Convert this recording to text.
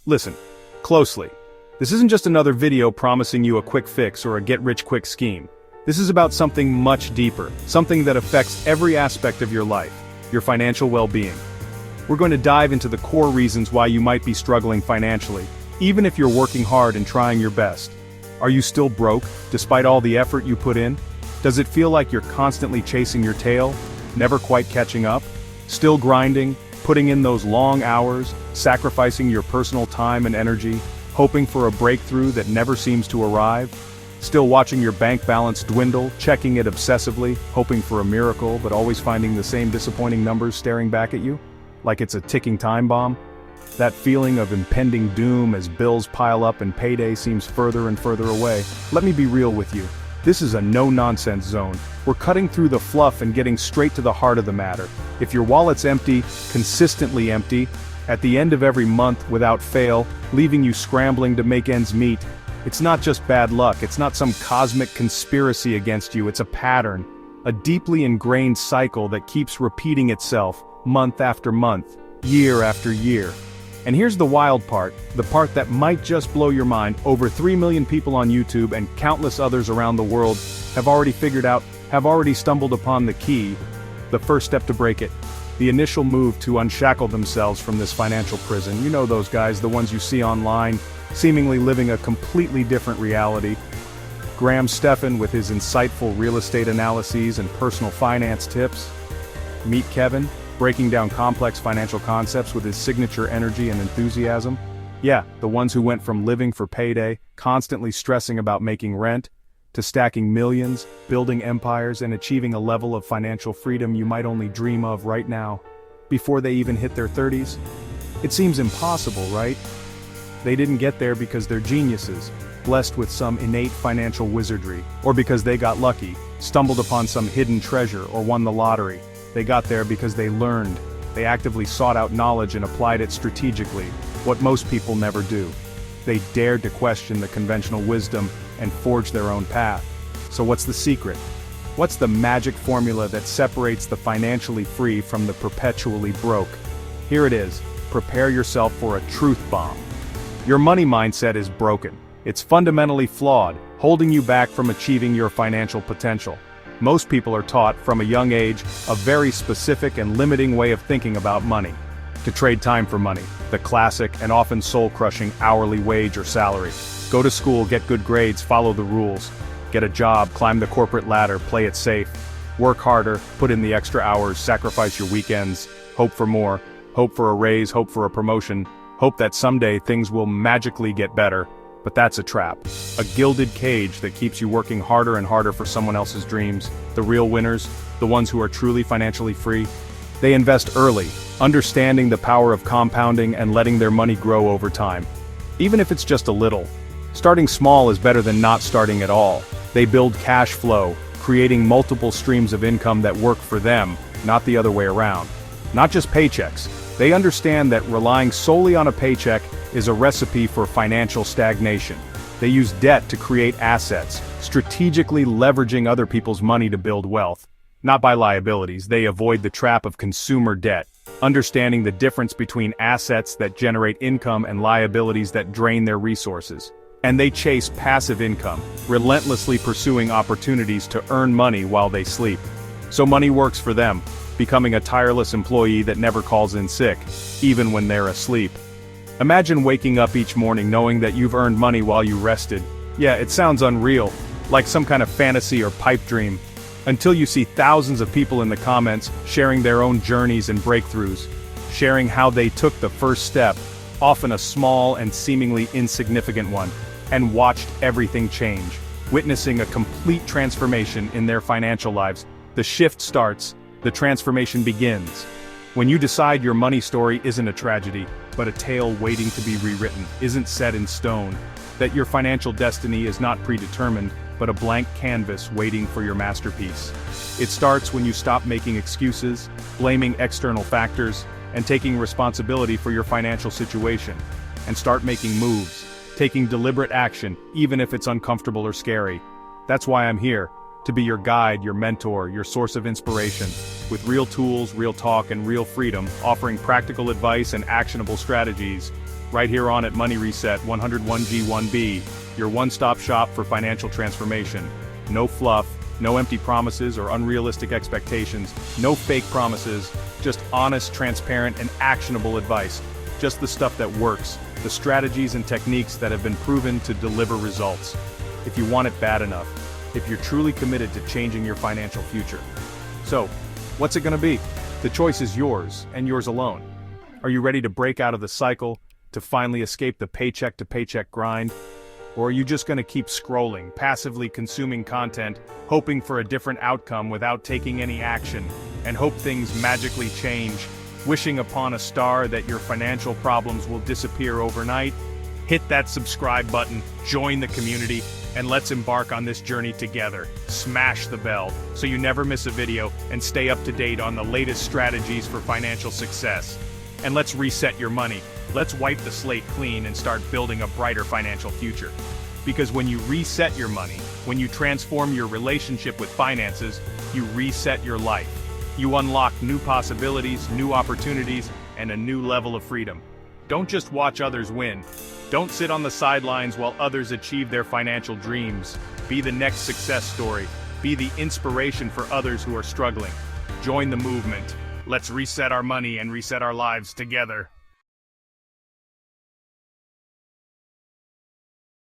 Listen, closely. This isn't just another video promising you a quick fix or a get-rich-quick scheme. This is about something much deeper, something that affects every aspect of your life, your financial well-being. We're going to dive into the core reasons why you might be struggling financially, even if you're working hard and trying your best. Are you still broke, despite all the effort you put in? Does it feel like you're constantly chasing your tail, never quite catching up? Still grinding, putting in those long hours, sacrificing your personal time and energy, hoping for a breakthrough that never seems to arrive? Still watching your bank balance dwindle, checking it obsessively, hoping for a miracle but always finding the same disappointing numbers staring back at you? Like it's a ticking time bomb? That feeling of impending doom as bills pile up and payday seems further and further away. Let me be real with you. This is a no-nonsense zone. We're cutting through the fluff and getting straight to the heart of the matter. If your wallet's empty, consistently empty, at the end of every month without fail, leaving you scrambling to make ends meet, it's not just bad luck, it's not some cosmic conspiracy against you, it's a pattern, a deeply ingrained cycle that keeps repeating itself, month after month, year after year. And here's the wild part, the part that might just blow your mind. Over 3 million people on YouTube and countless others around the world have already stumbled upon the key, the first step to break it. The initial move to unshackle themselves from this financial prison. You know those guys, the ones you see online, seemingly living a completely different reality. Graham Stephan with his insightful real estate analyses and personal finance tips. Meet Kevin, breaking down complex financial concepts with his signature energy and enthusiasm. Yeah, the ones who went from living for payday, constantly stressing about making rent, to stacking millions, building empires, and achieving a level of financial freedom you might only dream of right now, before they even hit their 30s. It seems impossible, right? They didn't get there because they're geniuses, blessed with some innate financial wizardry, or because they got lucky, stumbled upon some hidden treasure, or won the lottery. They got there because they learned, they actively sought out knowledge and applied it strategically, what most people never do. They dared to question the conventional wisdom and forge their own path. So what's the secret? What's the magic formula that separates the financially free from the perpetually broke? Here it is, prepare yourself for a truth bomb. Your money mindset is broken. It's fundamentally flawed, holding you back from achieving your financial potential. Most people are taught from a young age a very specific and limiting way of thinking about money. To trade time for money, the classic and often soul-crushing hourly wage or salary. Go to school, get good grades, follow the rules. Get a job, climb the corporate ladder, play it safe. Work harder, put in the extra hours, sacrifice your weekends, hope for more, hope for a raise, hope for a promotion, hope that someday things will magically get better. But that's a trap. A gilded cage that keeps you working harder and harder for someone else's dreams. The real winners, the ones who are truly financially free, they invest early, understanding the power of compounding and letting their money grow over time. Even if it's just a little. Starting small is better than not starting at all. They build cash flow, creating multiple streams of income that work for them, not the other way around. Not just paychecks. They understand that relying solely on a paycheck is a recipe for financial stagnation. They use debt to create assets, strategically leveraging other people's money to build wealth. Not by liabilities, they avoid the trap of consumer debt, understanding the difference between assets that generate income and liabilities that drain their resources. And they chase passive income, relentlessly pursuing opportunities to earn money while they sleep. So money works for them, becoming a tireless employee that never calls in sick, even when they're asleep. Imagine waking up each morning knowing that you've earned money while you rested. Yeah, it sounds unreal, like some kind of fantasy or pipe dream. Until you see thousands of people in the comments sharing their own journeys and breakthroughs, sharing how they took the first step, often a small and seemingly insignificant one, and watched everything change, witnessing a complete transformation in their financial lives. The shift starts, the transformation begins. When you decide your money story isn't a tragedy, but a tale waiting to be rewritten, isn't set in stone, that your financial destiny is not predetermined, but a blank canvas waiting for your masterpiece. It starts when you stop making excuses, blaming external factors, and taking responsibility for your financial situation, and start making moves, taking deliberate action, even if it's uncomfortable or scary. That's why I'm here, to be your guide, your mentor, your source of inspiration, with real tools, real talk, and real freedom, offering practical advice and actionable strategies right here on at Money Reset 101G1B, your one-stop shop for financial transformation. No fluff, no empty promises or unrealistic expectations, no fake promises, just honest, transparent, and actionable advice. Just the stuff that works, the strategies and techniques that have been proven to deliver results. If you want it bad enough, if you're truly committed to changing your financial future. So, what's it gonna be? The choice is yours, and yours alone. Are you ready to break out of the cycle, to finally escape the paycheck-to-paycheck grind? Or are you just gonna keep scrolling, passively consuming content, hoping for a different outcome without taking any action, and hope things magically change, wishing upon a star that your financial problems will disappear overnight? Hit that subscribe button, join the community, and let's embark on this journey together. Smash the bell so you never miss a video and stay up to date on the latest strategies for financial success. And let's reset your money. Let's wipe the slate clean and start building a brighter financial future. Because when you reset your money, when you transform your relationship with finances, you reset your life. You unlock new possibilities, new opportunities, and a new level of freedom. Don't just watch others win. Don't sit on the sidelines while others achieve their financial dreams. Be the next success story. Be the inspiration for others who are struggling. Join the movement. Let's reset our money and reset our lives together.